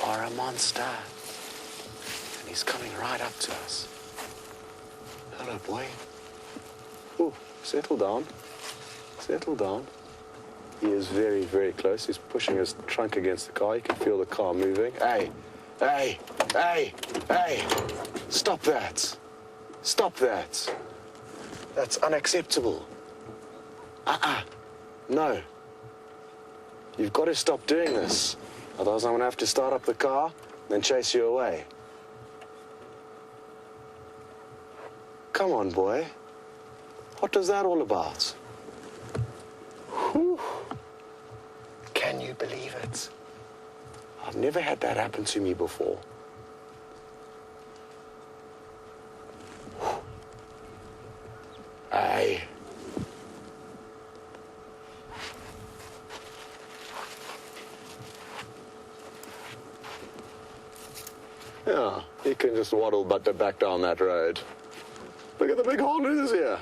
are a monster. And he's coming right up to us. Hello, boy. Ooh, settle down. Settle down. He is very, very close. He's pushing his trunk against the car. You can feel the car moving. Hey, hey, hey, hey. Stop that. Stop that. That's unacceptable. No. You've got to stop doing this. Otherwise, I'm going to have to start up the car and chase you away. Come on, boy. What was that all about? Whew. Can you believe it? I've never had that happen to me before. Hey. Yeah, he can just waddle back down that road. Look at the big hole in his ear.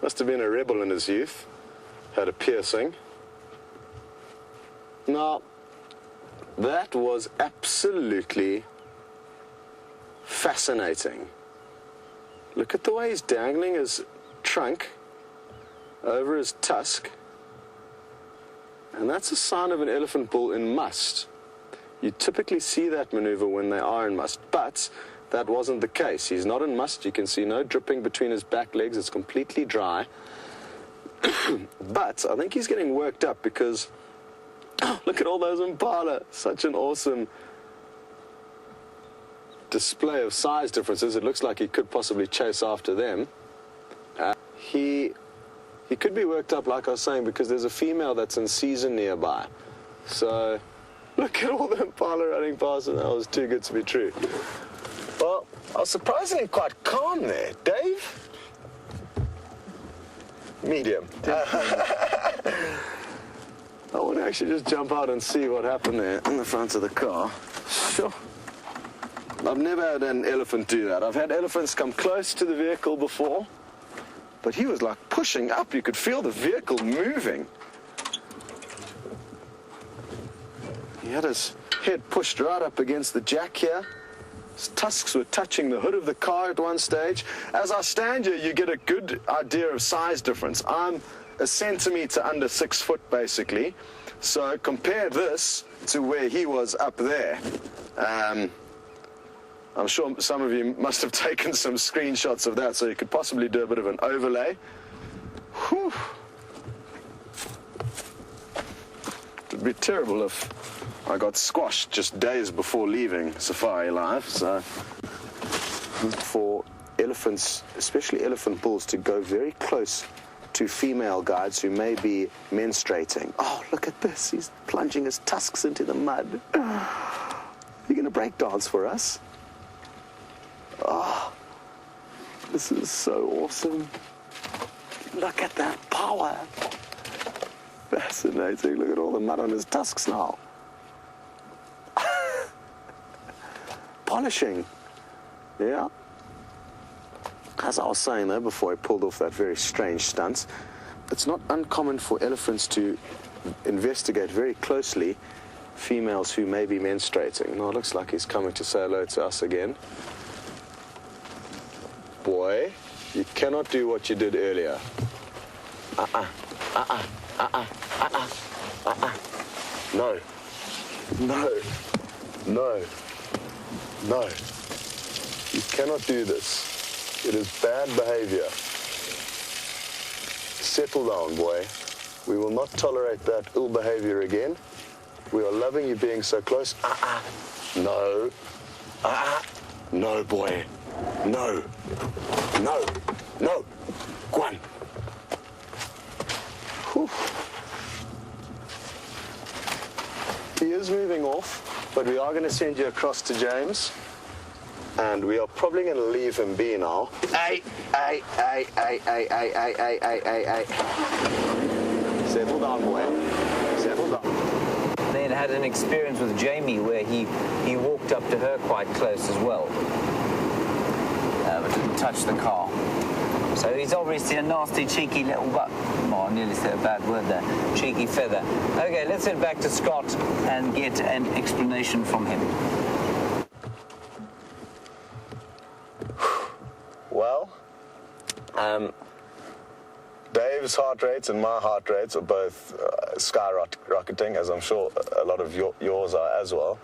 Must have been a rebel in his youth. Had a piercing. Now, that was absolutely fascinating. Look at the way he's dangling his trunk over his tusk. And that's a sign of an elephant bull in must. You typically see that maneuver when they are in must, but that wasn't the case. He's not in must. You can see no dripping between his back legs. It's completely dry. But I think he's getting worked up because, oh, look at all those impala. Such an awesome display of size differences. It looks like he could possibly chase after them. He could be worked up, like I was saying, because there's a female that's in season nearby. So look at all the impala running past, and that was too good to be true. Well, I was surprisingly quite calm there. Dave? Medium. I want to actually just jump out and see what happened there in the front of the car. Sure. I've never had an elephant do that. I've had elephants come close to the vehicle before, but he was like pushing up. You could feel the vehicle moving. He had his head pushed right up against the jack here. His tusks were touching the hood of the car at one stage. As I stand here, you get a good idea of size difference. I'm a centimeter under 6 foot, basically. So compare this to where he was up there. I'm sure some of you must have taken some screenshots of that, so you could possibly do a bit of an overlay. Whew. It would be terrible if I got squashed just days before leaving SafariLIVE. So for elephants, especially elephant bulls, to go very close to female guides who may be menstruating. Oh, look at this. He's plunging his tusks into the mud. You're going to break dance for us? Oh, this is so awesome. Look at that power. Fascinating. Look at all the mud on his tusks now. Polishing. Yeah. As I was saying though, before I pulled off that very strange stunt, it's not uncommon for elephants to investigate very closely females who may be menstruating. Now it looks like he's coming to say hello to us again. Boy, you cannot do what you did earlier. No. No. No. No. You cannot do this. It is bad behavior. Settle down, boy. We will not tolerate that ill behavior again. We are loving you being so close. No. No, boy. No. No. No. Go on. Whew. He is moving off, but we are going to send you across to James. And we are probably going to leave him be now. Hey. Settle down, boy. Settle down. Then had an experience with Jamie where he walked up to her quite close as well. But didn't touch the car. So he's obviously a nasty, cheeky little butt. Oh, I nearly said a bad word there. Cheeky feather. Okay, let's head back to Scott and get an explanation from him. Dave's heart rates and my heart rates are both skyrocketing, as I'm sure a lot of yours are as well.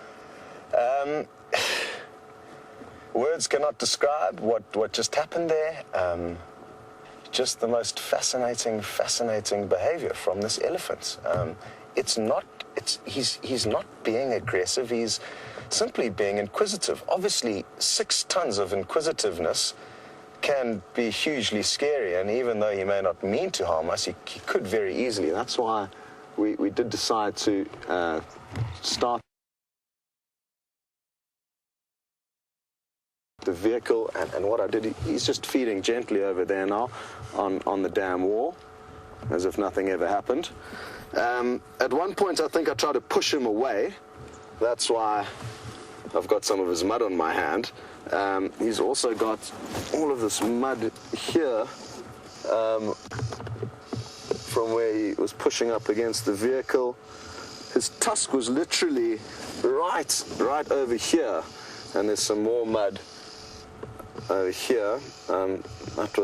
Words cannot describe what just happened there. Just the most fascinating behavior from this elephant. He's not being aggressive, he's simply being inquisitive. Obviously, 6 tons of inquisitiveness can be hugely scary, and even though he may not mean to harm us, he could very easily. That's why we did decide to start the vehicle, and what I did, he's just feeding gently over there now on the dam wall, as if nothing ever happened. At one point, I think I tried to push him away. That's why I've got some of his mud on my hand. He's also got all of this mud here from where he was pushing up against the vehicle. His tusk was literally right over here, and there's some more mud over here. That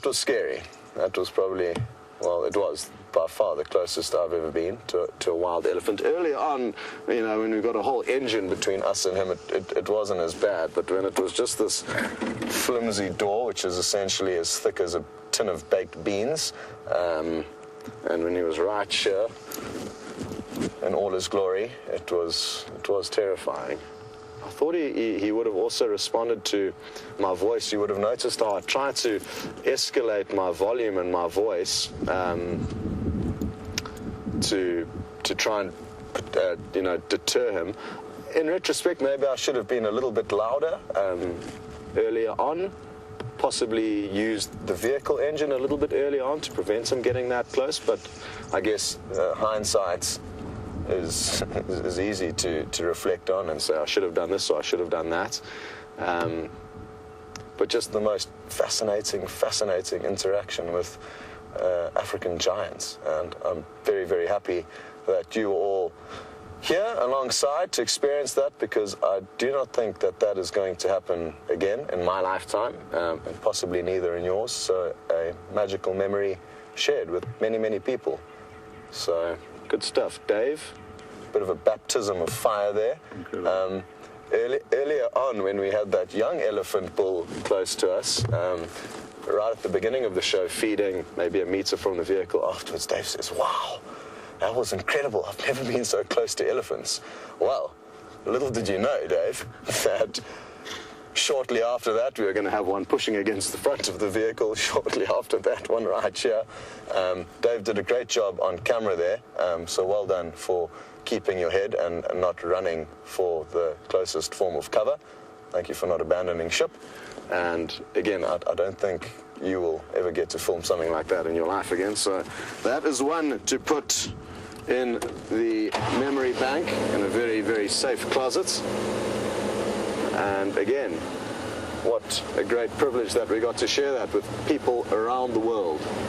was scary. That was probably, well, it was by far the closest I've ever been to a wild elephant. Earlier on, you know, when we got a whole engine between us and him, it wasn't as bad. But when it was just this flimsy door, which is essentially as thick as a tin of baked beans, and when he was right here in all his glory, it was terrifying. I thought he would have also responded to my voice. You would have noticed how I tried to escalate my volume and my voice to try and deter him. In retrospect, maybe I should have been a little bit louder earlier on, possibly used the vehicle engine a little bit earlier on to prevent him getting that close, but I guess hindsight is easy to reflect on and say I should have done this or I should have done that. But just the most fascinating interaction with African giants, and I'm very, very happy that you were all here alongside to experience that, because I do not think that is going to happen again in my lifetime, and possibly neither in yours. So a magical memory shared with many, many people. So good stuff, Dave. Bit of a baptism of fire there. Earlier on, when we had that young elephant bull close to us, right at the beginning of the show, feeding maybe a meter from the vehicle afterwards, Dave says, "Wow, that was incredible. I've never been so close to elephants." Well, little did you know, Dave, that shortly after that, we were going to have one pushing against the front of the vehicle. Shortly after that, one right here. Dave did a great job on camera there, so well done for keeping your head and not running for the closest form of cover. Thank you for not abandoning ship. And again, I don't think you will ever get to film something like that in your life again. So that is one to put in the memory bank in a very, very safe closet. And again, what a great privilege that we got to share that with people around the world.